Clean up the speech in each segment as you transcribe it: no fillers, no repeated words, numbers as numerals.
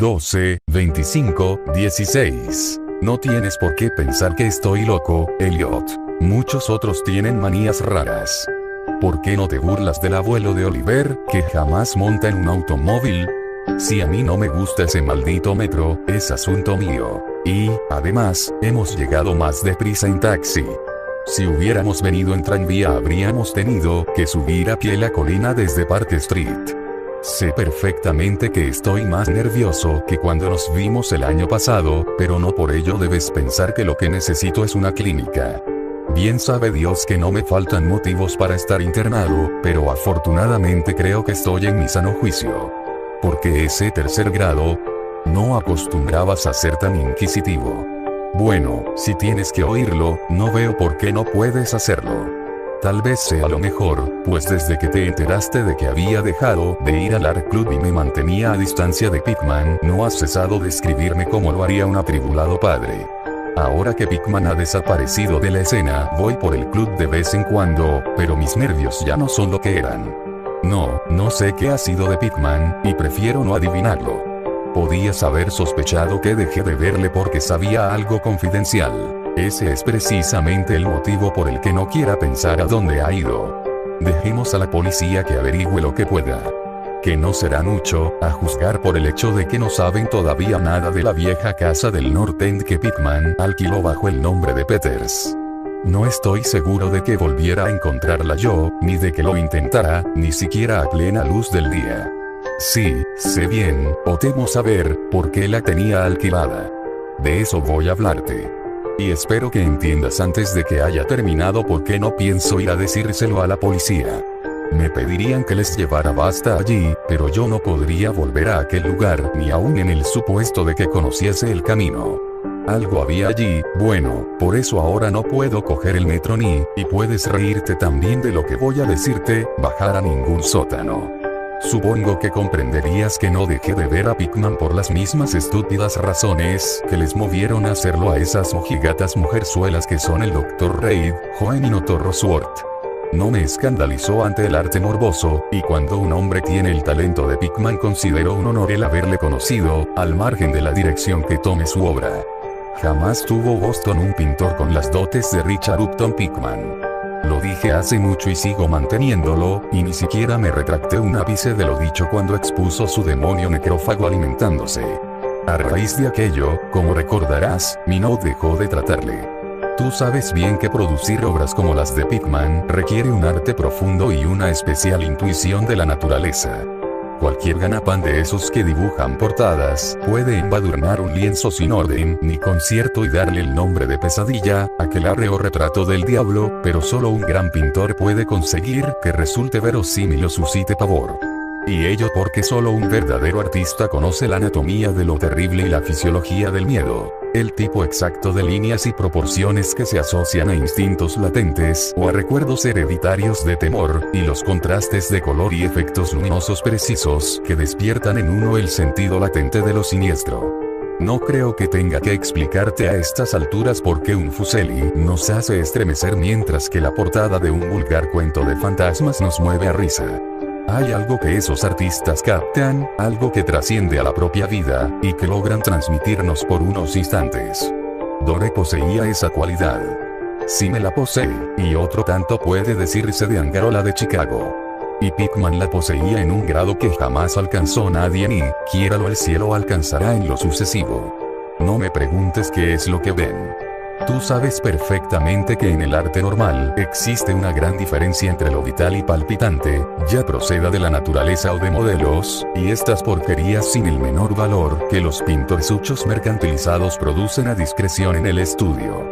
12, 25, 16. No tienes por qué pensar que estoy loco, Elliot. Muchos otros tienen manías raras. ¿Por qué no te burlas del abuelo de Oliver, que jamás monta en un automóvil? Si a mí no me gusta ese maldito metro, es asunto mío. Y, además, hemos llegado más deprisa en taxi. Si hubiéramos venido en tranvía habríamos tenido que subir a pie la colina desde Park Street. Sé perfectamente que estoy más nervioso que cuando nos vimos el año pasado, pero no por ello debes pensar que lo que necesito es una clínica. Bien sabe Dios que no me faltan motivos para estar internado, pero afortunadamente creo que estoy en mi sano juicio. Porque ese tercer grado, no acostumbrabas a ser tan inquisitivo. Bueno, si tienes que oírlo, no veo por qué no puedes hacerlo. Tal vez sea lo mejor, pues desde que te enteraste de que había dejado de ir al Art Club y me mantenía a distancia de Pickman, no has cesado de escribirme como lo haría un atribulado padre. Ahora que Pickman ha desaparecido de la escena, voy por el club de vez en cuando, pero mis nervios ya no son lo que eran. No sé qué ha sido de Pickman, y prefiero no adivinarlo. Podías haber sospechado que dejé de verle porque sabía algo confidencial. Ese es precisamente el motivo por el que no quiera pensar a dónde ha ido. Dejemos a la policía que averigüe lo que pueda. Que no será mucho, a juzgar por el hecho de que no saben todavía nada de la vieja casa del North End que Pickman alquiló bajo el nombre de Peters. No estoy seguro de que volviera a encontrarla yo, ni de que lo intentara, ni siquiera a plena luz del día. Sí, sé bien, o temo saber, por qué la tenía alquilada. De eso voy a hablarte. Y espero que entiendas antes de que haya terminado por qué no pienso ir a decírselo a la policía. Me pedirían que les llevara Basta allí, pero yo no podría volver a aquel lugar ni aun en el supuesto de que conociese el camino. Algo había allí, bueno, por eso ahora no puedo coger el metro ni, y puedes reírte también de lo que voy a decirte, bajar a ningún sótano. Supongo que comprenderías que no dejé de ver a Pickman por las mismas estúpidas razones que les movieron a hacerlo a esas mojigatas mujerzuelas que son el Dr. Reid, Joan y Notorro Sword. No me escandalizó ante el arte morboso, y cuando un hombre tiene el talento de Pickman considero un honor el haberle conocido, al margen de la dirección que tome su obra. Jamás tuvo Boston un pintor con las dotes de Richard Upton Pickman. Lo dije hace mucho y sigo manteniéndolo, y ni siquiera me retracté un ápice de lo dicho cuando expuso su demonio necrófago alimentándose. A raíz de aquello, como recordarás, Minogue dejó de tratarle. Tú sabes bien que producir obras como las de Pickman requiere un arte profundo y una especial intuición de la naturaleza. Cualquier ganapán de esos que dibujan portadas puede embadurnar un lienzo sin orden ni concierto y darle el nombre de pesadilla, aquelarre o retrato del diablo, pero solo un gran pintor puede conseguir que resulte verosímil o suscite pavor. Y ello porque solo un verdadero artista conoce la anatomía de lo terrible y la fisiología del miedo. El tipo exacto de líneas y proporciones que se asocian a instintos latentes o a recuerdos hereditarios de temor, y los contrastes de color y efectos luminosos precisos que despiertan en uno el sentido latente de lo siniestro. No creo que tenga que explicarte a estas alturas por qué un Fuseli nos hace estremecer mientras que la portada de un vulgar cuento de fantasmas nos mueve a risa. Hay algo que esos artistas captan, algo que trasciende a la propia vida, y que logran transmitirnos por unos instantes. Dore poseía esa cualidad. Sí me la posee, y otro tanto puede decirse de Angarola de Chicago. Y Pickman la poseía en un grado que jamás alcanzó nadie ni, quiéralo el cielo, alcanzará en lo sucesivo. No me preguntes qué es lo que ven. Tú sabes perfectamente que en el arte normal existe una gran diferencia entre lo vital y palpitante, ya proceda de la naturaleza o de modelos, y estas porquerías sin el menor valor que los pintorzuchos mercantilizados producen a discreción en el estudio.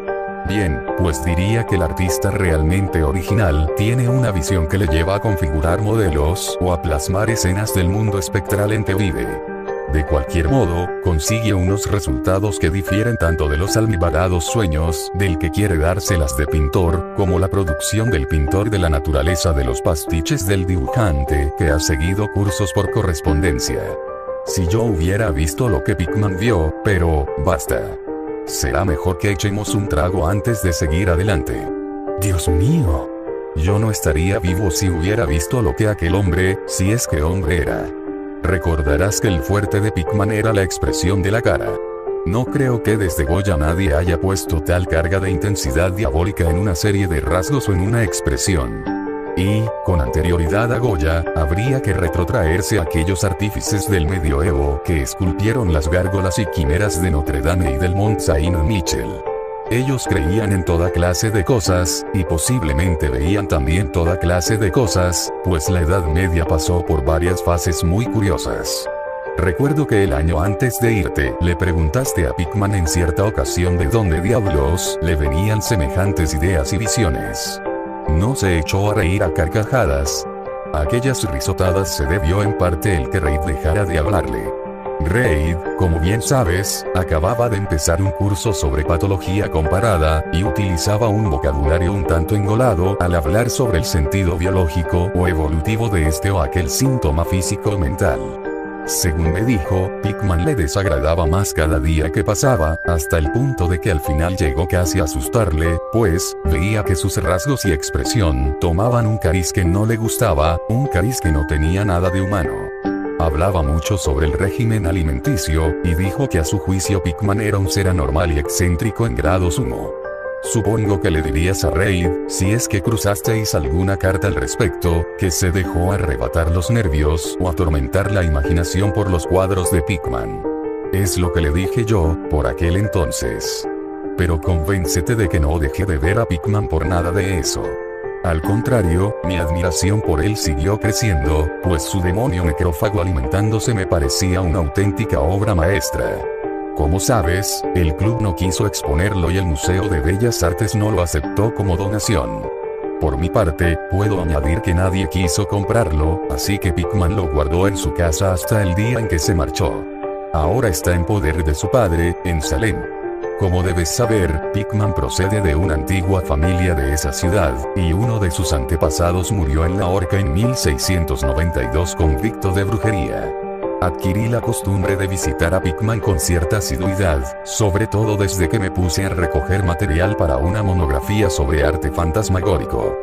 Bien, pues diría que el artista realmente original tiene una visión que le lleva a configurar modelos o a plasmar escenas del mundo espectral en que vive. De cualquier modo, consigue unos resultados que difieren tanto de los almibarados sueños del que quiere dárselas de pintor, como la producción del pintor de la naturaleza de los pastiches del dibujante que ha seguido cursos por correspondencia. Si yo hubiera visto lo que Pickman vio, pero, basta. Será mejor que echemos un trago antes de seguir adelante. Dios mío. Yo no estaría vivo si hubiera visto lo que aquel hombre, si es que hombre era. Recordarás que el fuerte de Pikman era la expresión de la cara. No creo que desde Goya nadie haya puesto tal carga de intensidad diabólica en una serie de rasgos o en una expresión. Y, con anterioridad a Goya, habría que retrotraerse a aquellos artífices del medioevo que esculpieron las gárgolas y quimeras de Notre Dame y del Mont Saint-Michel. Ellos creían en toda clase de cosas, y posiblemente veían también toda clase de cosas, pues la Edad Media pasó por varias fases muy curiosas. Recuerdo que el año antes de irte, le preguntaste a Pikman en cierta ocasión de dónde diablos le venían semejantes ideas y visiones. No se echó a reír a carcajadas. A aquellas risotadas se debió en parte el que Reid dejara de hablarle. Reid, como bien sabes, acababa de empezar un curso sobre patología comparada, y utilizaba un vocabulario un tanto engolado al hablar sobre el sentido biológico o evolutivo de este o aquel síntoma físico o mental. Según me dijo, Pikman le desagradaba más cada día que pasaba, hasta el punto de que al final llegó casi a asustarle, pues, veía que sus rasgos y expresión tomaban un cariz que no le gustaba, un cariz que no tenía nada de humano. Hablaba mucho sobre el régimen alimenticio, y dijo que a su juicio Pikman era un ser anormal y excéntrico en grado sumo. Supongo que le dirías a Reid, si es que cruzasteis alguna carta al respecto, que se dejó arrebatar los nervios o atormentar la imaginación por los cuadros de Pikman. Es lo que le dije yo, por aquel entonces. Pero convéncete de que no dejé de ver a Pikman por nada de eso. Al contrario, mi admiración por él siguió creciendo, pues su demonio necrófago alimentándose me parecía una auténtica obra maestra. Como sabes, el club no quiso exponerlo y el Museo de Bellas Artes no lo aceptó como donación. Por mi parte, puedo añadir que nadie quiso comprarlo, así que Pikman lo guardó en su casa hasta el día en que se marchó. Ahora está en poder de su padre, en Salem. Como debes saber, Pikman procede de una antigua familia de esa ciudad, y uno de sus antepasados murió en la horca en 1692 convicto de brujería. Adquirí la costumbre de visitar a Pikman con cierta asiduidad, sobre todo desde que me puse a recoger material para una monografía sobre arte fantasmagórico.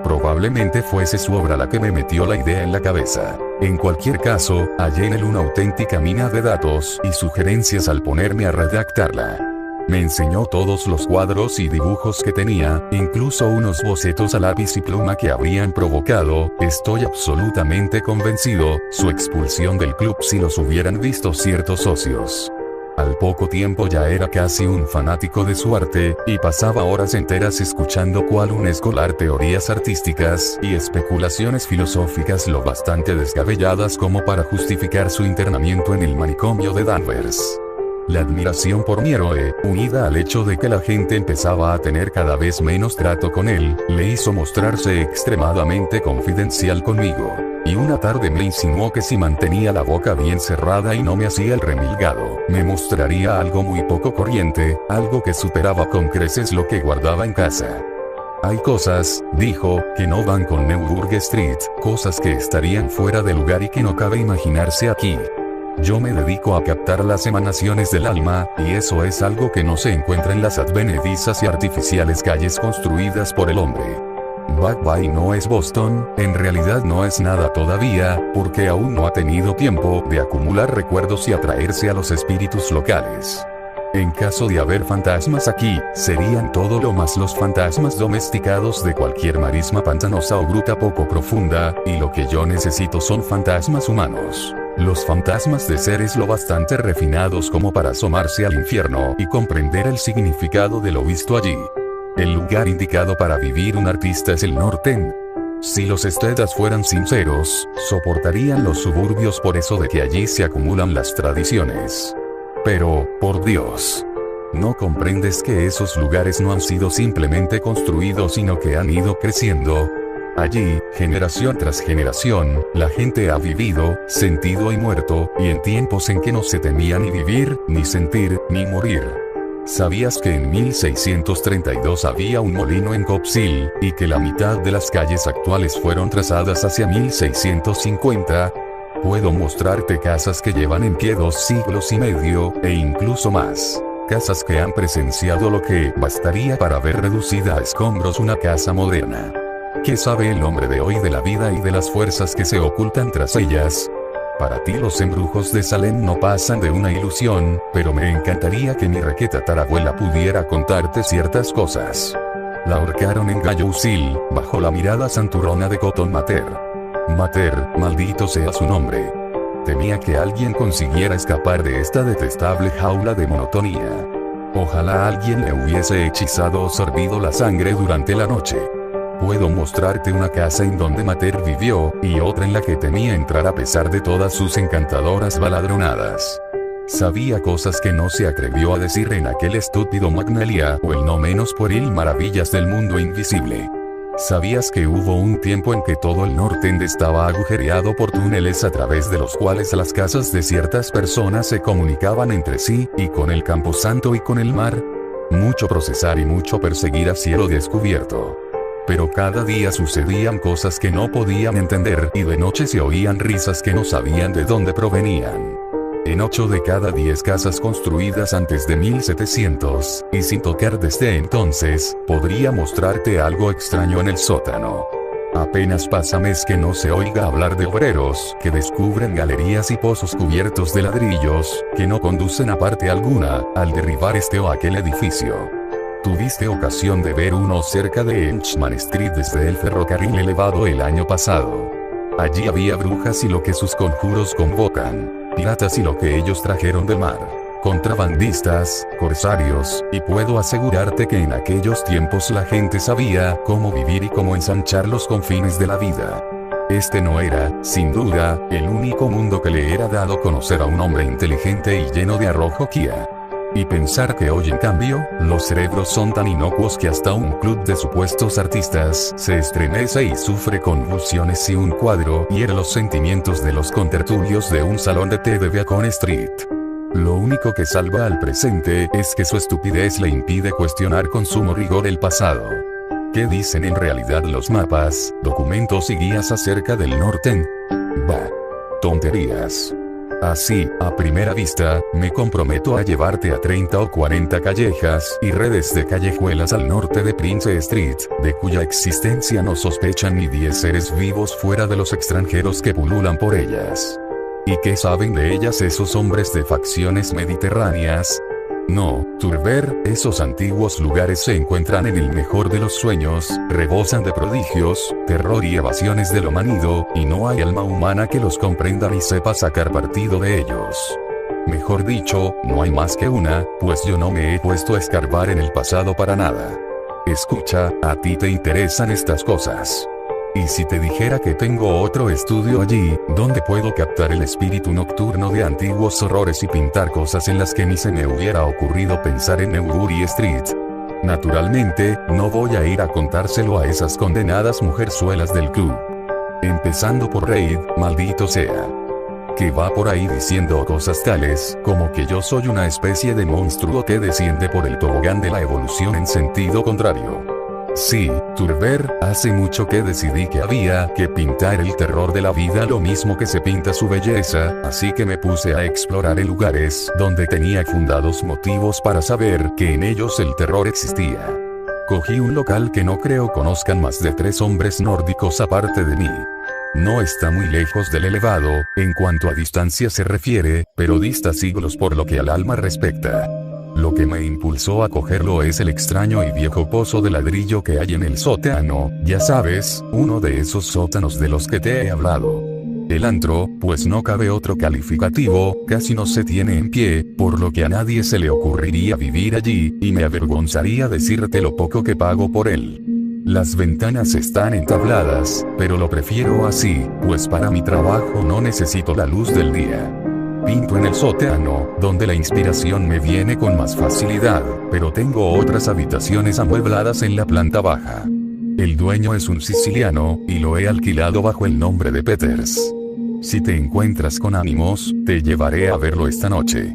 Probablemente fuese su obra la que me metió la idea en la cabeza. En cualquier caso, hallé en él una auténtica mina de datos y sugerencias al ponerme a redactarla. Me enseñó todos los cuadros y dibujos que tenía, incluso unos bocetos a lápiz y pluma que habrían provocado, estoy absolutamente convencido, su expulsión del club si los hubieran visto ciertos socios. Al poco tiempo ya era casi un fanático de su arte, y pasaba horas enteras escuchando cual un escolar teorías artísticas y especulaciones filosóficas lo bastante descabelladas como para justificar su internamiento en el manicomio de Danvers. La admiración por mi héroe, unida al hecho de que la gente empezaba a tener cada vez menos trato con él, le hizo mostrarse extremadamente confidencial conmigo. Y una tarde me insinuó que si mantenía la boca bien cerrada y no me hacía el remilgado, me mostraría algo muy poco corriente, algo que superaba con creces lo que guardaba en casa. Hay cosas, dijo, que no van con Newburgh Street, cosas que estarían fuera de lugar y que no cabe imaginarse aquí. Yo me dedico a captar las emanaciones del alma, y eso es algo que no se encuentra en las advenedizas y artificiales calles construidas por el hombre. Back Bay no es Boston, en realidad no es nada todavía, porque aún no ha tenido tiempo de acumular recuerdos y atraerse a los espíritus locales. En caso de haber fantasmas aquí, serían todo lo más los fantasmas domesticados de cualquier marisma pantanosa o gruta poco profunda, y lo que yo necesito son fantasmas humanos. Los fantasmas de seres lo bastante refinados como para asomarse al infierno y comprender el significado de lo visto allí. El lugar indicado para vivir un artista es el Norten. Si los estetas fueran sinceros, soportarían los suburbios por eso de que allí se acumulan las tradiciones. Pero, por Dios, ¿no comprendes que esos lugares no han sido simplemente construidos sino que han ido creciendo? Allí, generación tras generación, la gente ha vivido, sentido y muerto, y en tiempos en que no se temía ni vivir, ni sentir, ni morir. ¿Sabías que en 1632 había un molino en Copsil, y que la mitad de las calles actuales fueron trazadas hacia 1650? Puedo mostrarte casas que llevan en pie 2 siglos y medio, e incluso más. Casas que han presenciado lo que bastaría para ver reducida a escombros una casa moderna. ¿Qué sabe el hombre de hoy de la vida y de las fuerzas que se ocultan tras ellas? Para ti los embrujos de Salem no pasan de una ilusión, pero me encantaría que mi requeta tarabuela pudiera contarte ciertas cosas. La ahorcaron en Gallo Usil, bajo la mirada santurrona de Cotton Mather. Mather, maldito sea su nombre. Temía que alguien consiguiera escapar de esta detestable jaula de monotonía. Ojalá alguien le hubiese hechizado o sorbido la sangre durante la noche. Puedo mostrarte una casa en donde Mather vivió, y otra en la que temía entrar a pesar de todas sus encantadoras baladronadas. Sabía cosas que no se atrevió a decir en aquel estúpido Magnalia o el no menos pueril Maravillas del Mundo Invisible. ¿Sabías que hubo un tiempo en que todo el Nortend estaba agujereado por túneles a través de los cuales las casas de ciertas personas se comunicaban entre sí, y con el Camposanto y con el mar? Mucho procesar y mucho perseguir a cielo descubierto. Pero cada día sucedían cosas que no podían entender, y de noche se oían risas que no sabían de dónde provenían. En 8 de cada 10 casas construidas antes de 1700, y sin tocar desde entonces, podría mostrarte algo extraño en el sótano. Apenas pasa mes que no se oiga hablar de obreros que descubren galerías y pozos cubiertos de ladrillos, que no conducen a parte alguna, al derribar este o aquel edificio. Tuviste ocasión de ver uno cerca de Enchman Street desde el ferrocarril elevado el año pasado. Allí había brujas y lo que sus conjuros convocan, piratas y lo que ellos trajeron del mar, contrabandistas, corsarios, y puedo asegurarte que en aquellos tiempos la gente sabía cómo vivir y cómo ensanchar los confines de la vida. Este no era, sin duda, el único mundo que le era dado conocer a un hombre inteligente y lleno de arrojo Kia. Y pensar que hoy en cambio, los cerebros son tan inocuos que hasta un club de supuestos artistas se estremece y sufre convulsiones si un cuadro hiere los sentimientos de los contertulios de un salón de té de Beacon Street. Lo único que salva al presente es que su estupidez le impide cuestionar con sumo rigor el pasado. ¿Qué dicen en realidad los mapas, documentos y guías acerca del Nortend? Bah. Tonterías. Así, a primera vista, me comprometo a llevarte a 30 o 40 callejas y redes de callejuelas al norte de Prince Street, de cuya existencia no sospechan ni 10 seres vivos fuera de los extranjeros que pululan por ellas. ¿Y qué saben de ellas esos hombres de facciones mediterráneas? No, Turber, esos antiguos lugares se encuentran en el mejor de los sueños, rebosan de prodigios, terror y evasiones de lo manido, y no hay alma humana que los comprenda ni sepa sacar partido de ellos. Mejor dicho, no hay más que una, pues yo no me he puesto a escarbar en el pasado para nada. Escucha, a ti te interesan estas cosas. Y si te dijera que tengo otro estudio allí, donde puedo captar el espíritu nocturno de antiguos horrores y pintar cosas en las que ni se me hubiera ocurrido pensar en Newbury Street. Naturalmente, no voy a ir a contárselo a esas condenadas mujerzuelas del club. Empezando por Reid, maldito sea. Que va por ahí diciendo cosas tales, como que yo soy una especie de monstruo que desciende por el tobogán de la evolución en sentido contrario. Sí, Turber, hace mucho que decidí que había que pintar el terror de la vida lo mismo que se pinta su belleza, así que me puse a explorar en lugares donde tenía fundados motivos para saber que en ellos el terror existía. Cogí un local que no creo conozcan más de 3 hombres nórdicos aparte de mí. No está muy lejos del elevado, en cuanto a distancia se refiere, pero dista siglos por lo que al alma respecta. Lo que me impulsó a cogerlo es el extraño y viejo pozo de ladrillo que hay en el sótano, ya sabes, uno de esos sótanos de los que te he hablado. El antro, pues no cabe otro calificativo, casi no se tiene en pie, por lo que a nadie se le ocurriría vivir allí, y me avergonzaría decirte lo poco que pago por él. Las ventanas están entabladas, pero lo prefiero así, pues para mi trabajo no necesito la luz del día. Pinto en el sótano, donde la inspiración me viene con más facilidad, pero tengo otras habitaciones amuebladas en la planta baja. El dueño es un siciliano, y lo he alquilado bajo el nombre de Peters. Si te encuentras con ánimos, te llevaré a verlo esta noche.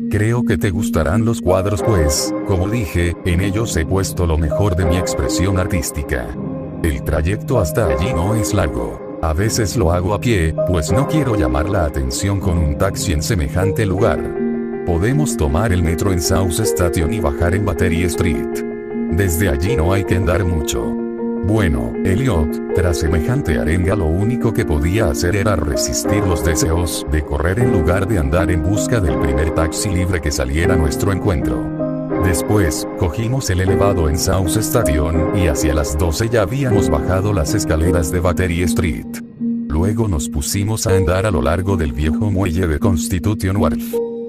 Creo que te gustarán los cuadros pues, como dije, en ellos he puesto lo mejor de mi expresión artística. El trayecto hasta allí no es largo. A veces lo hago a pie, pues no quiero llamar la atención con un taxi en semejante lugar. Podemos tomar el metro en South Station y bajar en Battery Street. Desde allí no hay que andar mucho. Bueno, Elliot, Tras semejante arenga lo único que podía hacer era resistir los deseos de correr en lugar de andar en busca del primer taxi libre que saliera a nuestro encuentro. Después, cogimos el elevado en South Station y hacia las 12 ya habíamos bajado las escaleras de Battery Street. Luego nos pusimos a andar a lo largo del viejo muelle de Constitution Wharf.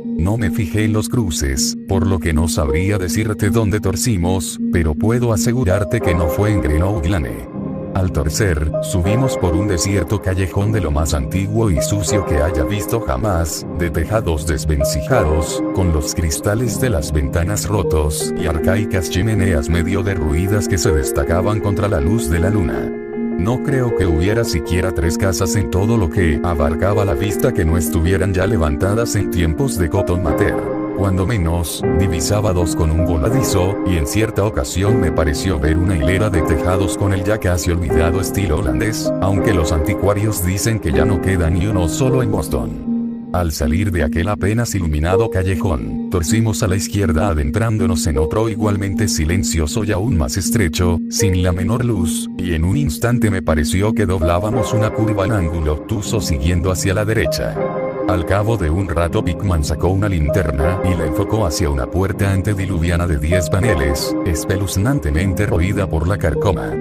No me fijé en los cruces, por lo que no sabría decirte dónde torcimos, pero puedo asegurarte que no fue en Greenwich Lane. Al torcer, subimos por un desierto callejón de lo más antiguo y sucio que haya visto jamás, de tejados desvencijados, con los cristales de las ventanas rotos y arcaicas chimeneas medio derruidas que se destacaban contra la luz de la luna. No creo que hubiera siquiera 3 casas en todo lo que abarcaba la vista que no estuvieran ya levantadas en tiempos de Cotton Mather. Cuando menos, divisaba 2 con un voladizo, y en cierta ocasión me pareció ver una hilera de tejados con el ya casi olvidado estilo holandés, aunque los anticuarios dicen que ya no queda ni uno solo en Boston. Al salir de aquel apenas iluminado callejón, torcimos a la izquierda adentrándonos en otro igualmente silencioso y aún más estrecho, sin la menor luz, y en un instante me pareció que doblábamos una curva en ángulo obtuso siguiendo hacia la derecha. Al cabo de un rato Pickman sacó una linterna y la enfocó hacia una puerta antediluviana de 10 paneles, espeluznantemente roída por la carcoma.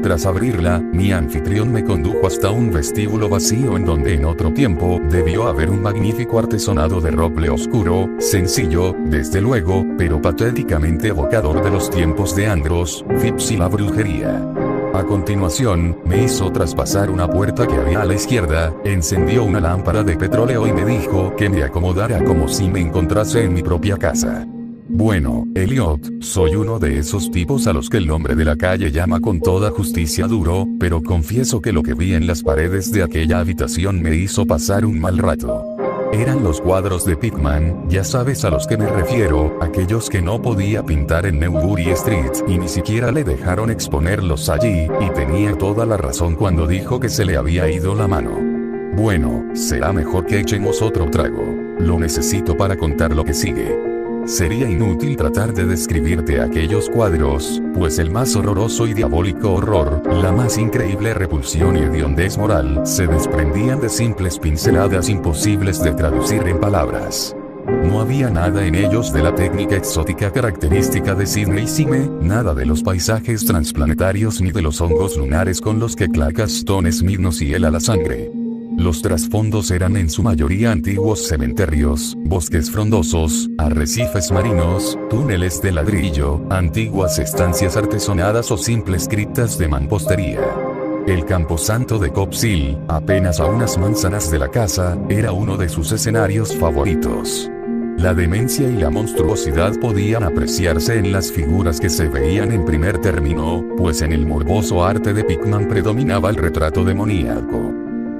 Tras abrirla, mi anfitrión me condujo hasta un vestíbulo vacío en donde en otro tiempo debió haber un magnífico artesonado de roble oscuro, sencillo, desde luego, pero patéticamente evocador de los tiempos de Andros, Phipps y la brujería. A continuación, me hizo traspasar una puerta que había a la izquierda, encendió una lámpara de petróleo y me dijo que me acomodara como si me encontrase en mi propia casa. Bueno, Elliot, soy uno de esos tipos a los que el hombre de la calle llama con toda justicia duro, pero confieso que lo que vi en las paredes de aquella habitación me hizo pasar un mal rato. Eran los cuadros de Pickman, ya sabes a los que me refiero, aquellos que no podía pintar en Newbury Street y ni siquiera le dejaron exponerlos allí, y tenía toda la razón cuando dijo que se le había ido la mano. Bueno, será mejor que echemos otro trago. Lo necesito para contar lo que sigue. Sería inútil tratar de describirte aquellos cuadros, pues el más horroroso y diabólico horror, la más increíble repulsión y hediondez moral, se desprendían de simples pinceladas imposibles de traducir en palabras. No había nada en ellos de la técnica exótica característica de Sidney Sime, nada de los paisajes transplanetarios ni de los hongos lunares con los que Clacaston Smith nos hiela la sangre. Los trasfondos eran en su mayoría antiguos cementerios, bosques frondosos, arrecifes marinos, túneles de ladrillo, antiguas estancias artesonadas o simples criptas de mampostería. El camposanto de Copp's Hill, apenas a unas manzanas de la casa, era uno de sus escenarios favoritos. La demencia y la monstruosidad podían apreciarse en las figuras que se veían en primer término, pues en el morboso arte de Pickman predominaba el retrato demoníaco.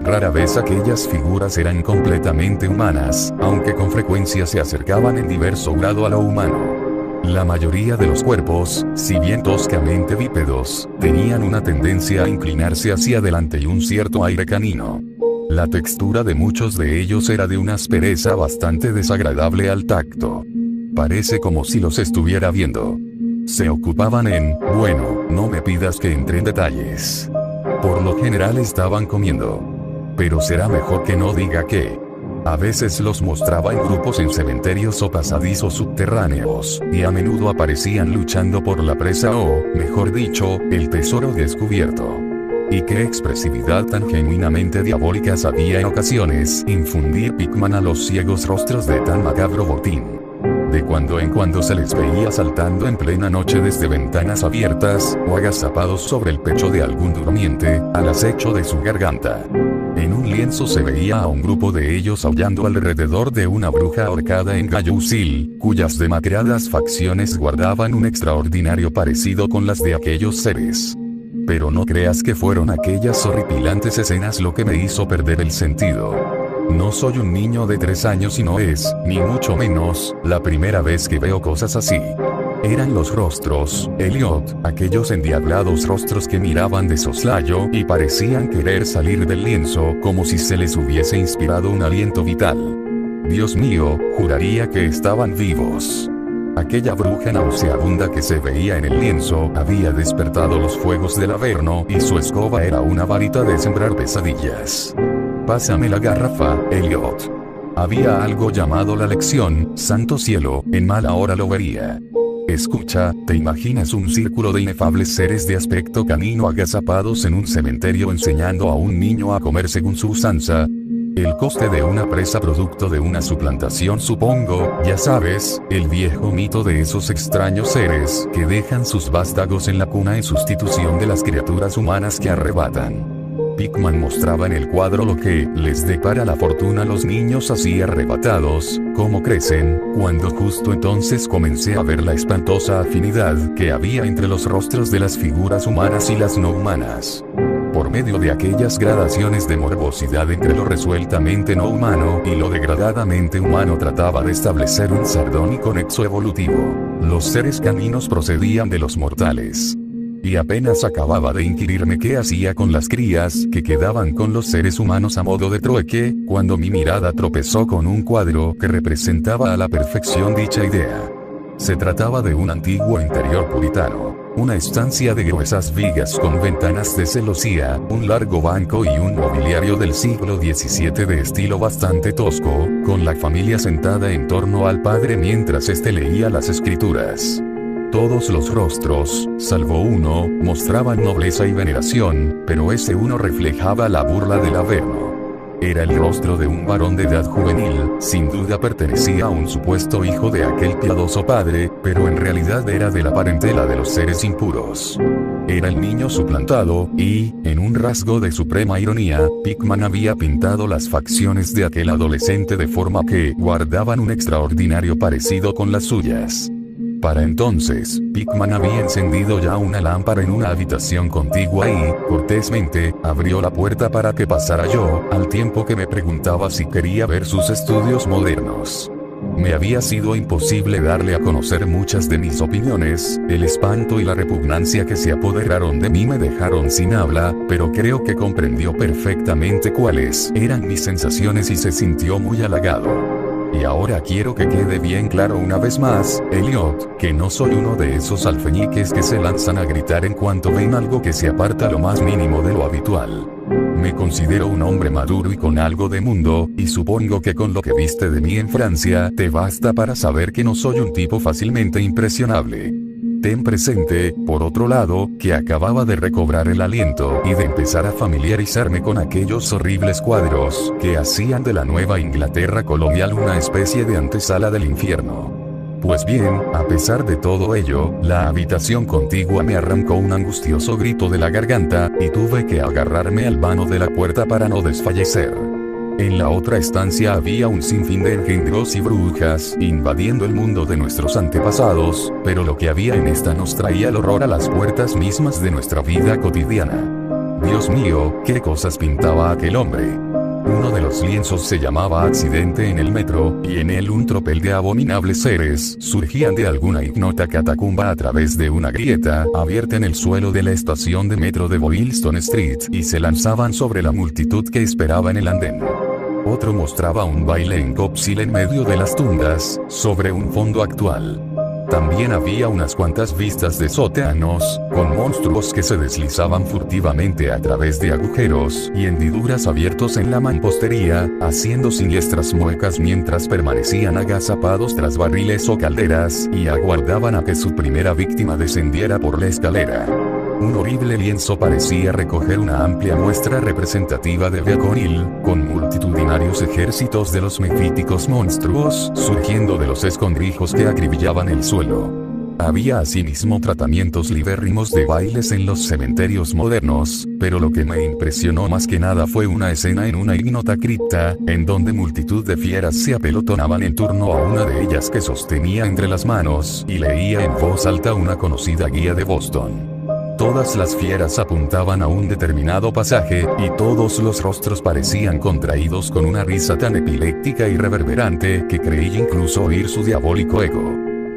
Rara vez aquellas figuras eran completamente humanas, aunque con frecuencia se acercaban en diverso grado a lo humano. La mayoría de los cuerpos, si bien toscamente bípedos, tenían una tendencia a inclinarse hacia adelante y un cierto aire canino. La textura de muchos de ellos era de una aspereza bastante desagradable al tacto. Parece como si los estuviera viendo. Se ocupaban bueno, no me pidas que entre en detalles. Por lo general estaban comiendo. Pero será mejor que no diga que. A veces los mostraba en grupos en cementerios o pasadizos subterráneos, y a menudo aparecían luchando por la presa o, mejor dicho, el tesoro descubierto. Y qué expresividad tan genuinamente diabólica sabía en ocasiones infundir Pickman a los ciegos rostros de tan macabro botín. De cuando en cuando se les veía saltando en plena noche desde ventanas abiertas, o agazapados sobre el pecho de algún durmiente, al acecho de su garganta. En un lienzo se veía a un grupo de ellos aullando alrededor de una bruja ahorcada en Gallows Hill, cuyas demacradas facciones guardaban un extraordinario parecido con las de aquellos seres. Pero no creas que fueron aquellas horripilantes escenas lo que me hizo perder el sentido. No soy un niño de 3 años y no es, ni mucho menos, la primera vez que veo cosas así. Eran los rostros, Elliot, aquellos endiablados rostros que miraban de soslayo y parecían querer salir del lienzo como si se les hubiese inspirado un aliento vital. Dios mío, juraría que estaban vivos. Aquella bruja nauseabunda que se veía en el lienzo había despertado los fuegos del Averno y su escoba era una varita de sembrar pesadillas. Pásame la garrafa, Elliot. Había algo llamado la lección, santo cielo, en mala hora lo vería. Escucha, ¿te imaginas un círculo de inefables seres de aspecto canino agazapados en un cementerio enseñando a un niño a comer según su usanza? El coste de una presa producto de una suplantación, supongo, ya sabes, el viejo mito de esos extraños seres que dejan sus vástagos en la cuna en sustitución de las criaturas humanas que arrebatan. Pickman mostraba en el cuadro lo que les depara la fortuna a los niños así arrebatados, cómo crecen, cuando justo entonces comencé a ver la espantosa afinidad que había entre los rostros de las figuras humanas y las no humanas. Por medio de aquellas gradaciones de morbosidad entre lo resueltamente no humano y lo degradadamente humano trataba de establecer un sardónico nexo evolutivo. Los seres caninos procedían de los mortales. Y apenas acababa de inquirirme qué hacía con las crías que quedaban con los seres humanos a modo de trueque, cuando mi mirada tropezó con un cuadro que representaba a la perfección dicha idea. Se trataba de un antiguo interior puritano. Una estancia de gruesas vigas con ventanas de celosía, un largo banco y un mobiliario del siglo XVII de estilo bastante tosco, con la familia sentada en torno al padre mientras éste leía las escrituras. Todos los rostros, salvo uno, mostraban nobleza y veneración, pero ese uno reflejaba la burla del Averno. Era el rostro de un varón de edad juvenil, sin duda pertenecía a un supuesto hijo de aquel piadoso padre, pero en realidad era de la parentela de los seres impuros. Era el niño suplantado, y, en un rasgo de suprema ironía, Pickman había pintado las facciones de aquel adolescente de forma que guardaban un extraordinario parecido con las suyas. Para entonces, Pickman había encendido ya una lámpara en una habitación contigua y, cortésmente, abrió la puerta para que pasara yo, al tiempo que me preguntaba si quería ver sus estudios modernos. Me había sido imposible darle a conocer muchas de mis opiniones, el espanto y la repugnancia que se apoderaron de mí me dejaron sin habla, pero creo que comprendió perfectamente cuáles eran mis sensaciones y se sintió muy halagado. Y ahora quiero que quede bien claro una vez más, Elliot, que no soy uno de esos alfeñiques que se lanzan a gritar en cuanto ven algo que se aparta lo más mínimo de lo habitual. Me considero un hombre maduro y con algo de mundo, y supongo que con lo que viste de mí en Francia te basta para saber que no soy un tipo fácilmente impresionable. Ten presente, por otro lado, que acababa de recobrar el aliento y de empezar a familiarizarme con aquellos horribles cuadros que hacían de la Nueva Inglaterra colonial una especie de antesala del infierno. Pues bien, a pesar de todo ello, la habitación contigua me arrancó un angustioso grito de la garganta, y tuve que agarrarme al vano de la puerta para no desfallecer. En la otra estancia había un sinfín de engendros y brujas invadiendo el mundo de nuestros antepasados, pero lo que había en esta nos traía el horror a las puertas mismas de nuestra vida cotidiana. Dios mío, qué cosas pintaba aquel hombre. Uno de los lienzos se llamaba Accidente en el metro, y en él un tropel de abominables seres surgían de alguna ignota catacumba a través de una grieta abierta en el suelo de la estación de metro de Boylston Street y se lanzaban sobre la multitud que esperaba en el andén. Otro mostraba un baile en Copsil en medio de las tundas, sobre un fondo actual. También había unas cuantas vistas de sótanos, con monstruos que se deslizaban furtivamente a través de agujeros y hendiduras abiertos en la mampostería, haciendo siniestras muecas mientras permanecían agazapados tras barriles o calderas y aguardaban a que su primera víctima descendiera por la escalera. Un horrible lienzo parecía recoger una amplia muestra representativa de Beaconil, con multitudinarios ejércitos de los mefíticos monstruos surgiendo de los escondrijos que acribillaban el suelo. Había asimismo tratamientos libérrimos de bailes en los cementerios modernos, pero lo que me impresionó más que nada fue una escena en una ignota cripta, en donde multitud de fieras se apelotonaban en torno a una de ellas que sostenía entre las manos y leía en voz alta una conocida guía de Boston. Todas las fieras apuntaban a un determinado pasaje, y todos los rostros parecían contraídos con una risa tan epiléptica y reverberante que creí incluso oír su diabólico eco.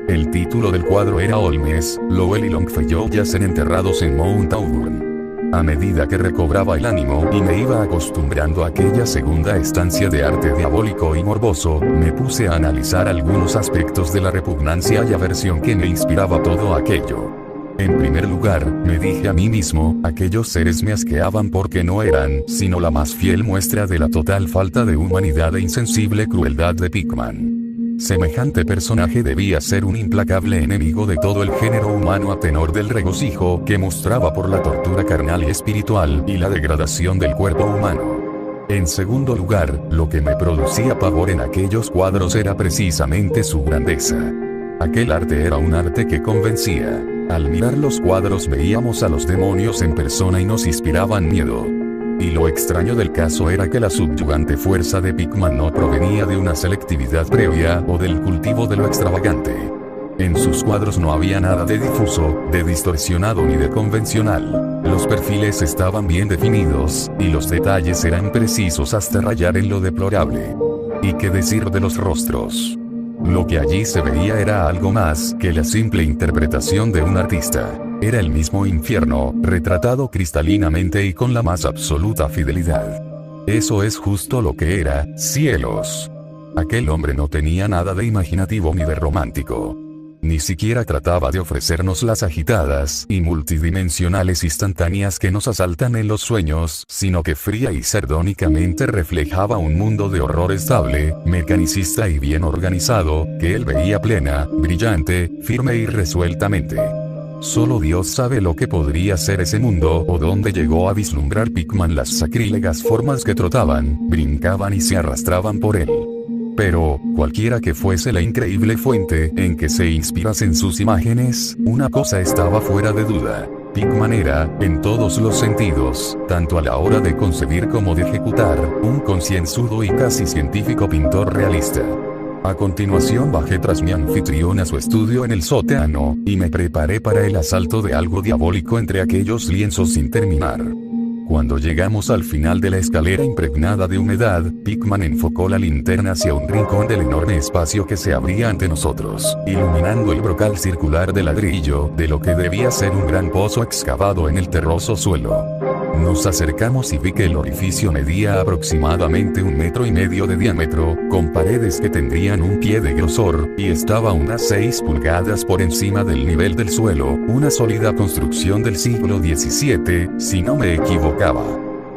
El título del cuadro era Holmes, Lowell y Longfellow yacen enterrados en Mount Auburn. A medida que recobraba el ánimo y me iba acostumbrando a aquella segunda estancia de arte diabólico y morboso, me puse a analizar algunos aspectos de la repugnancia y aversión que me inspiraba todo aquello. En primer lugar, me dije a mí mismo, aquellos seres me asqueaban porque no eran, sino la más fiel muestra de la total falta de humanidad e insensible crueldad de Pickman. Semejante personaje debía ser un implacable enemigo de todo el género humano a tenor del regocijo que mostraba por la tortura carnal y espiritual y la degradación del cuerpo humano. En segundo lugar, lo que me producía pavor en aquellos cuadros era precisamente su grandeza. Aquel arte era un arte que convencía. Al mirar los cuadros veíamos a los demonios en persona y nos inspiraban miedo. Y lo extraño del caso era que la subyugante fuerza de Pickman no provenía de una selectividad previa o del cultivo de lo extravagante. En sus cuadros no había nada de difuso, de distorsionado ni de convencional. Los perfiles estaban bien definidos, y los detalles eran precisos hasta rayar en lo deplorable. ¿Y qué decir de los rostros? Lo que allí se veía era algo más que la simple interpretación de un artista. Era el mismo infierno, retratado cristalinamente y con la más absoluta fidelidad. Eso es justo lo que era, cielos. Aquel hombre no tenía nada de imaginativo ni de romántico. Ni siquiera trataba de ofrecernos las agitadas y multidimensionales instantáneas que nos asaltan en los sueños, sino que fría y sardónicamente reflejaba un mundo de horror estable, mecanicista y bien organizado, que él veía plena, brillante, firme y resueltamente. Solo Dios sabe lo que podría ser ese mundo o dónde llegó a vislumbrar Pickman las sacrílegas formas que trotaban, brincaban y se arrastraban por él. Pero, cualquiera que fuese la increíble fuente en que se inspirasen sus imágenes, una cosa estaba fuera de duda. Pickman era, en todos los sentidos, tanto a la hora de concebir como de ejecutar, un concienzudo y casi científico pintor realista. A continuación bajé tras mi anfitrión a su estudio en el sótano, y me preparé para el asalto de algo diabólico entre aquellos lienzos sin terminar. Cuando llegamos al final de la escalera impregnada de humedad, Pickman enfocó la linterna hacia un rincón del enorme espacio que se abría ante nosotros, iluminando el brocal circular de ladrillo de lo que debía ser un gran pozo excavado en el terroso suelo. Nos acercamos y vi que el orificio medía aproximadamente 1,5 metros de diámetro, con paredes que tendrían 1 pie de grosor, y estaba unas 6 pulgadas por encima del nivel del suelo, una sólida construcción del siglo XVII, si no me equivocaba.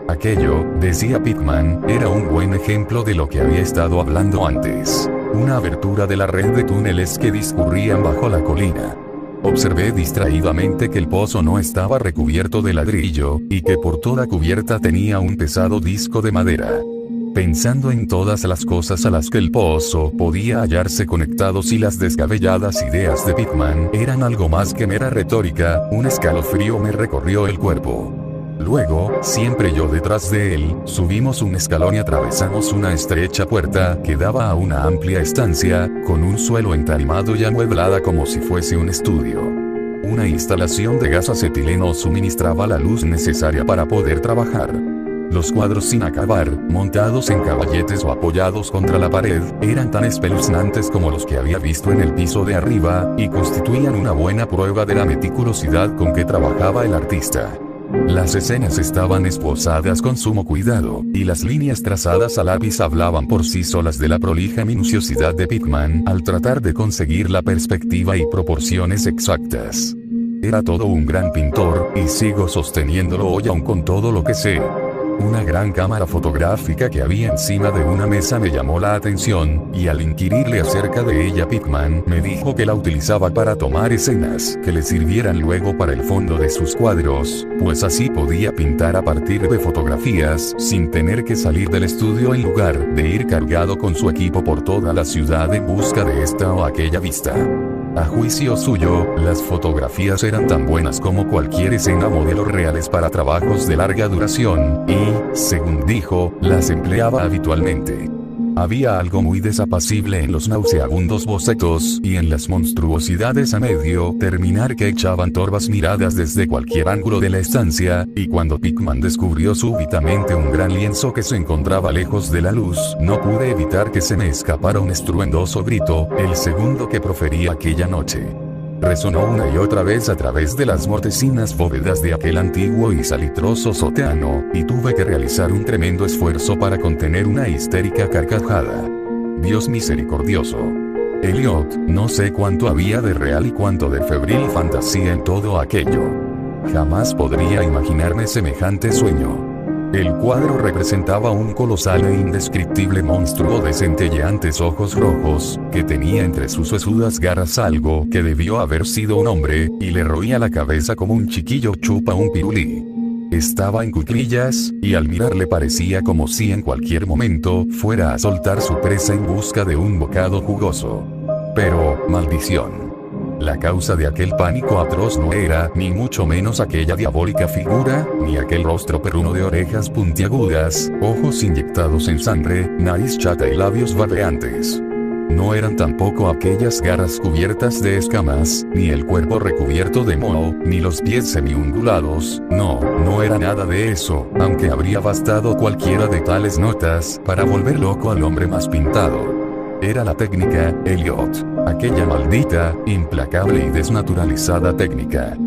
Aquello, decía Pickman, era un buen ejemplo de lo que había estado hablando antes. Una abertura de la red de túneles que discurrían bajo la colina. Observé distraídamente que el pozo no estaba recubierto de ladrillo, y que por toda cubierta tenía un pesado disco de madera. Pensando en todas las cosas a las que el pozo podía hallarse conectado si las descabelladas ideas de Pickman eran algo más que mera retórica, un escalofrío me recorrió el cuerpo. Luego, siempre yo detrás de él, subimos un escalón y atravesamos una estrecha puerta que daba a una amplia estancia, con un suelo entarimado y amueblada como si fuese un estudio. Una instalación de gas acetileno suministraba la luz necesaria para poder trabajar. Los cuadros sin acabar, montados en caballetes o apoyados contra la pared, eran tan espeluznantes como los que había visto en el piso de arriba, y constituían una buena prueba de la meticulosidad con que trabajaba el artista. Las escenas estaban esbozadas con sumo cuidado, y las líneas trazadas a lápiz hablaban por sí solas de la prolija minuciosidad de Pickman al tratar de conseguir la perspectiva y proporciones exactas. Era todo un gran pintor, y sigo sosteniéndolo hoy aun con todo lo que sé. Una gran cámara fotográfica que había encima de una mesa me llamó la atención, y al inquirirle acerca de ella Pickman me dijo que la utilizaba para tomar escenas que le sirvieran luego para el fondo de sus cuadros, pues así podía pintar a partir de fotografías sin tener que salir del estudio en lugar de ir cargado con su equipo por toda la ciudad en busca de esta o aquella vista. A juicio suyo, las fotografías eran tan buenas como cualquier escena modelos reales para trabajos de larga duración, y, según dijo, las empleaba habitualmente. Había algo muy desapacible en los nauseabundos bocetos y en las monstruosidades a medio terminar que echaban torvas miradas desde cualquier ángulo de la estancia, y cuando Pickman descubrió súbitamente un gran lienzo que se encontraba lejos de la luz, no pude evitar que se me escapara un estruendoso grito, el segundo que proferí aquella noche. Resonó una y otra vez a través de las mortecinas bóvedas de aquel antiguo y salitroso sótano, y tuve que realizar un tremendo esfuerzo para contener una histérica carcajada. Dios misericordioso. Elliot, no sé cuánto había de real y cuánto de febril fantasía en todo aquello. Jamás podría imaginarme semejante sueño. El cuadro representaba un colosal e indescriptible monstruo de centelleantes ojos rojos, que tenía entre sus huesudas garras algo que debió haber sido un hombre, y le roía la cabeza como un chiquillo chupa un pirulí. Estaba en cuclillas, y al mirarle parecía como si en cualquier momento fuera a soltar su presa en busca de un bocado jugoso. Pero, maldición. La causa de aquel pánico atroz no era, ni mucho menos aquella diabólica figura, ni aquel rostro perruno de orejas puntiagudas, ojos inyectados en sangre, nariz chata y labios barbeantes. No eran tampoco aquellas garras cubiertas de escamas, ni el cuerpo recubierto de moho, ni los pies semiundulados, no era nada de eso, aunque habría bastado cualquiera de tales notas, para volver loco al hombre más pintado. Era la técnica, Elliot. Aquella maldita, implacable y desnaturalizada técnica.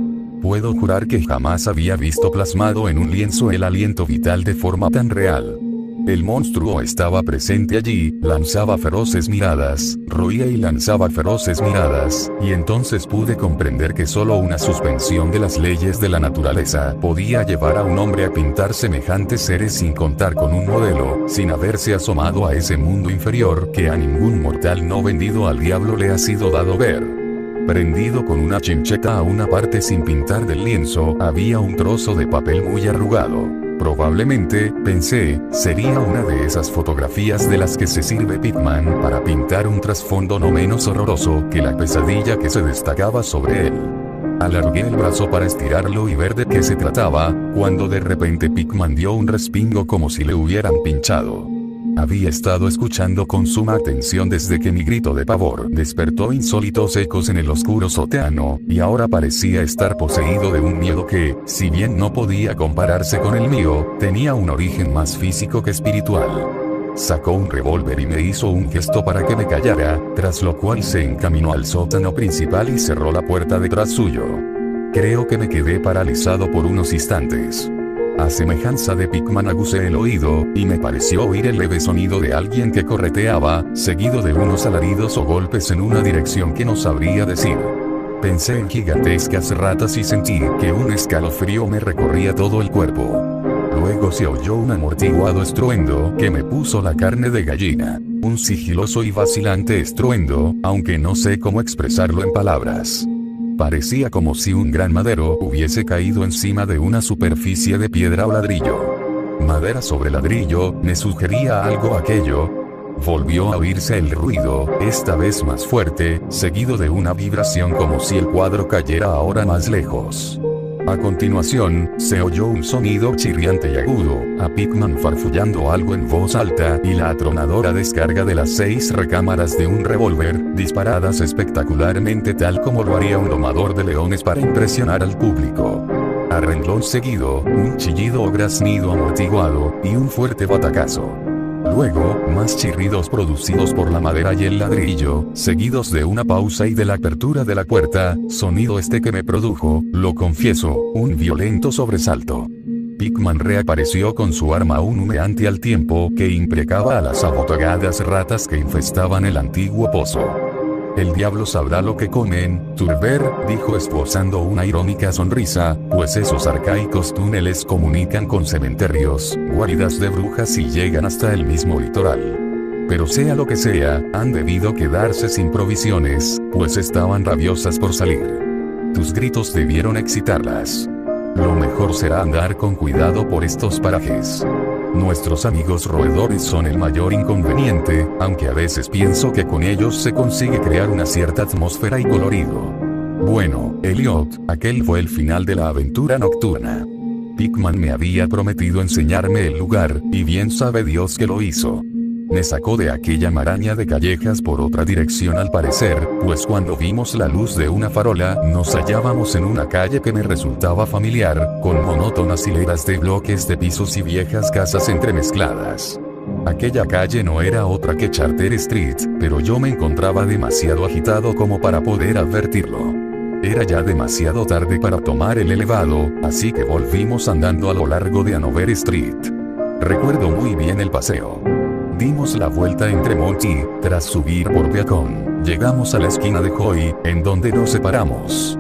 Puedo jurar que jamás había visto plasmado en un lienzo el aliento vital de forma tan real. El monstruo estaba presente allí, lanzaba feroces miradas, roía y lanzaba feroces miradas, y entonces pude comprender que solo una suspensión de las leyes de la naturaleza podía llevar a un hombre a pintar semejantes seres sin contar con un modelo, sin haberse asomado a ese mundo inferior que a ningún mortal no vendido al diablo le ha sido dado ver. Prendido con una chincheta a una parte sin pintar del lienzo, había un trozo de papel muy arrugado. Probablemente, pensé, sería una de esas fotografías de las que se sirve Pickman para pintar un trasfondo no menos horroroso que la pesadilla que se destacaba sobre él. Alargué el brazo para estirarlo y ver de qué se trataba, cuando de repente Pickman dio un respingo como si le hubieran pinchado. Había estado escuchando con suma atención desde que mi grito de pavor despertó insólitos ecos en el oscuro sótano, y ahora parecía estar poseído de un miedo que, si bien no podía compararse con el mío, tenía un origen más físico que espiritual. Sacó un revólver y me hizo un gesto para que me callara, tras lo cual se encaminó al sótano principal y cerró la puerta detrás suyo. Creo que me quedé paralizado por unos instantes. A semejanza de Pickman aguzé el oído, y me pareció oír el leve sonido de alguien que correteaba, seguido de unos alaridos o golpes en una dirección que no sabría decir. Pensé en gigantescas ratas y sentí que un escalofrío me recorría todo el cuerpo. Luego se oyó un amortiguado estruendo que me puso la carne de gallina, un sigiloso y vacilante estruendo, aunque no sé cómo expresarlo en palabras. Parecía como si un gran madero hubiese caído encima de una superficie de piedra o ladrillo. Madera sobre ladrillo, me sugería algo aquello. Volvió a oírse el ruido, esta vez más fuerte, seguido de una vibración como si el cuadro cayera ahora más lejos. A continuación, se oyó un sonido chirriante y agudo, a Pickman farfullando algo en voz alta y la atronadora descarga de las 6 recámaras de un revólver, disparadas espectacularmente tal como lo haría un domador de leones para impresionar al público. A renglón seguido, un chillido o graznido amortiguado, y un fuerte batacazo. Luego, más chirridos producidos por la madera y el ladrillo, seguidos de una pausa y de la apertura de la puerta, sonido este que me produjo, lo confieso, un violento sobresalto. Pickman reapareció con su arma aún humeante al tiempo que imprecaba a las abotogadas ratas que infestaban el antiguo pozo. El diablo sabrá lo que comen, Turber, dijo esbozando una irónica sonrisa, pues esos arcaicos túneles comunican con cementerios, guaridas de brujas y llegan hasta el mismo litoral. Pero sea lo que sea, han debido quedarse sin provisiones, pues estaban rabiosas por salir. Tus gritos debieron excitarlas. Lo mejor será andar con cuidado por estos parajes. Nuestros amigos roedores son el mayor inconveniente, aunque a veces pienso que con ellos se consigue crear una cierta atmósfera y colorido. Bueno, Elliot, aquel fue el final de la aventura nocturna. Pickman me había prometido enseñarme el lugar, y bien sabe Dios que lo hizo. Me sacó de aquella maraña de callejas por otra dirección al parecer, pues cuando vimos la luz de una farola, nos hallábamos en una calle que me resultaba familiar, con monótonas hileras de bloques de pisos y viejas casas entremezcladas. Aquella calle no era otra que Charter Street, pero yo me encontraba demasiado agitado como para poder advertirlo. Era ya demasiado tarde para tomar el elevado, así que volvimos andando a lo largo de Hanover Street. Recuerdo muy bien el paseo. Dimos la vuelta entre Monty, tras subir por Beacon, llegamos a la esquina de Hoy, en donde nos separamos.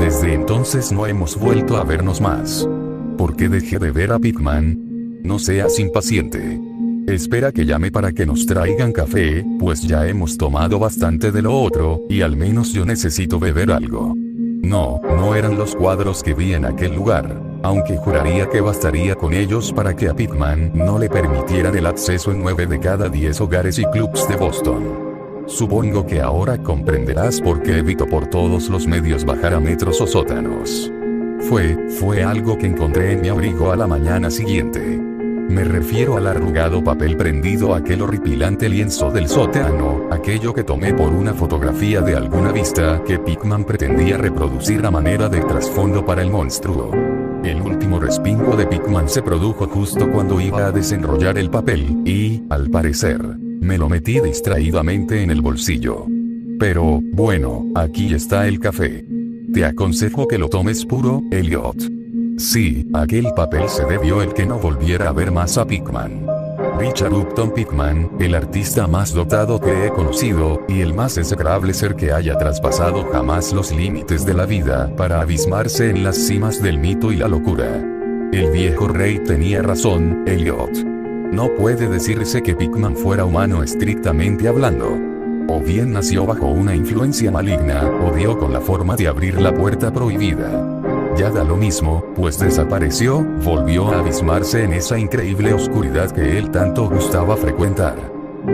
Desde entonces no hemos vuelto a vernos más. ¿Por qué dejé de ver a Pickman? No seas impaciente. Espera que llame para que nos traigan café, pues ya hemos tomado bastante de lo otro, y al menos yo necesito beber algo. No eran los cuadros que vi en aquel lugar, aunque juraría que bastaría con ellos para que a Pickman no le permitieran el acceso en 9 de cada 10 hogares y clubs de Boston. Supongo que ahora comprenderás por qué evito por todos los medios bajar a metros o sótanos. Fue algo que encontré en mi abrigo a la mañana siguiente. Me refiero al arrugado papel prendido a aquel horripilante lienzo del sótano, aquello que tomé por una fotografía de alguna vista que Pickman pretendía reproducir a manera de trasfondo para el monstruo. El último respingo de Pickman se produjo justo cuando iba a desenrollar el papel, y, al parecer, me lo metí distraídamente en el bolsillo. Pero, bueno, aquí está el café. Te aconsejo que lo tomes puro, Elliot. Sí, aquel papel se debió el que no volviera a ver más a Pickman. Richard Upton Pickman, el artista más dotado que he conocido, y el más execrable ser que haya traspasado jamás los límites de la vida para abismarse en las cimas del mito y la locura. El viejo rey tenía razón, Elliot. No puede decirse que Pickman fuera humano estrictamente hablando. O bien nació bajo una influencia maligna, o dio con la forma de abrir la puerta prohibida. Ya da lo mismo, pues desapareció, volvió a abismarse en esa increíble oscuridad que él tanto gustaba frecuentar.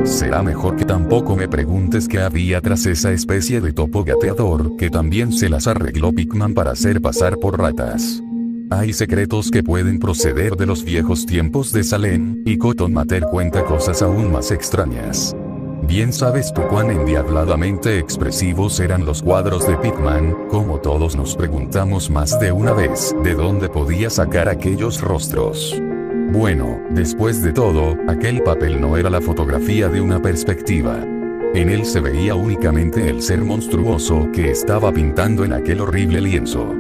Será mejor que tampoco me preguntes qué había tras esa especie de topo gateador que también se las arregló Pickman para hacer pasar por ratas. Hay secretos que pueden proceder de los viejos tiempos de Salem, y Cotton Mather cuenta cosas aún más extrañas. Bien sabes tú cuán endiabladamente expresivos eran los cuadros de Pickman, como todos nos preguntamos más de una vez, ¿de dónde podía sacar aquellos rostros? Bueno, después de todo, aquel papel no era la fotografía de una perspectiva. En él se veía únicamente el ser monstruoso que estaba pintando en aquel horrible lienzo.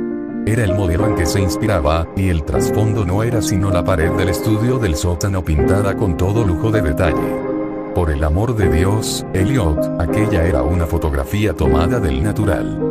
Era el modelo en que se inspiraba, y el trasfondo no era sino la pared del estudio del sótano pintada con todo lujo de detalle. Por el amor de Dios, Elliot, aquella era una fotografía tomada del natural.